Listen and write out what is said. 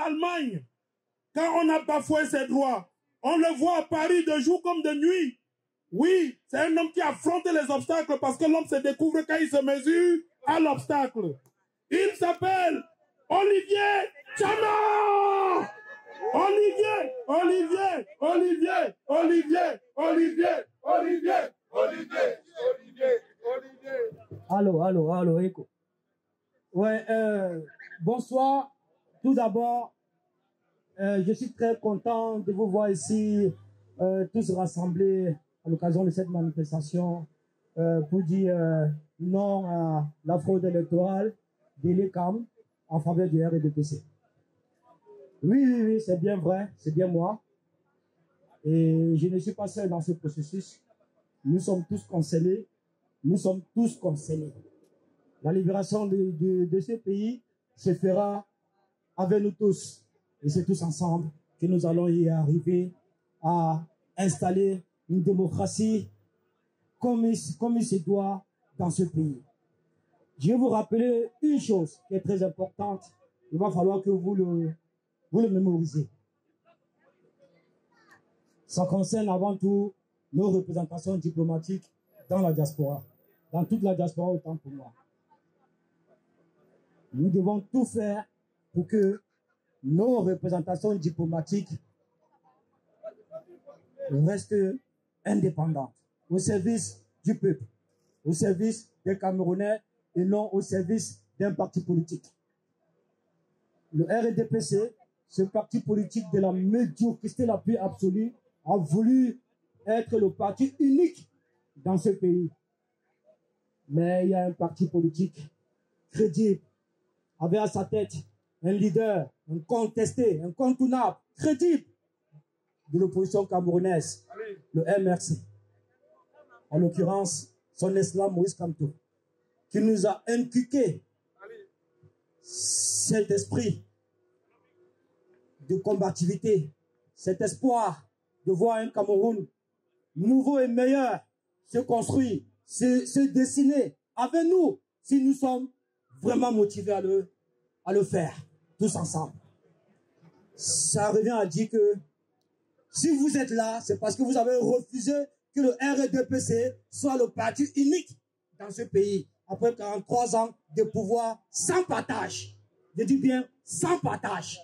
Allemagne, quand on a bafoué ses droits, on le voit à Paris de jour comme de nuit. Oui, c'est un homme qui affronte les obstacles parce que l'homme se découvre quand il se mesure à l'obstacle. Il s'appelle Olivier Tchama! Olivier, Olivier, Olivier, Olivier, Olivier, Olivier, Olivier, Olivier, Olivier. Allô, écho. Ouais, bonsoir. Tout d'abord, je suis très content de vous voir ici, tous rassemblés à l'occasion de cette manifestation pour dire non à la fraude électorale de l'ECAM en faveur du RDPC. Oui, c'est bien vrai, c'est bien moi. Et je ne suis pas seul dans ce processus. Nous sommes tous concernés. Nous sommes tous concernés. La libération de ce pays se fera avec nous tous. Et c'est tous ensemble que nous allons y arriver à installer une démocratie comme il se doit dans ce pays. Je vais vous rappeler une chose qui est très importante. Il va falloir que vous le mémorisez. Ça concerne avant tout nos représentations diplomatiques dans la diaspora. Dans toute la diaspora, autant pour moi. Nous devons tout faire pour que nos représentations diplomatiques restent indépendantes, au service du peuple, au service des Camerounais et non au service d'un parti politique. Le RDPC, ce parti politique de la médiocrité la plus absolue, a voulu être le parti unique dans ce pays. Mais il y a un parti politique crédible, avec à sa tête un leader, un contesté, incontournable, crédible de l'opposition camerounaise, le MRC. En l'occurrence, son excellence Moïse Kamto, qui nous a inculqué cet esprit de combativité, cet espoir de voir un Cameroun nouveau et meilleur se construire, se dessiner avec nous, si nous sommes vraiment motivés à le faire, tous ensemble. Ça revient à dire que si vous êtes là, c'est parce que vous avez refusé que le RDPC soit le parti unique dans ce pays, après 43 ans de pouvoir sans partage. Je dis bien sans partage.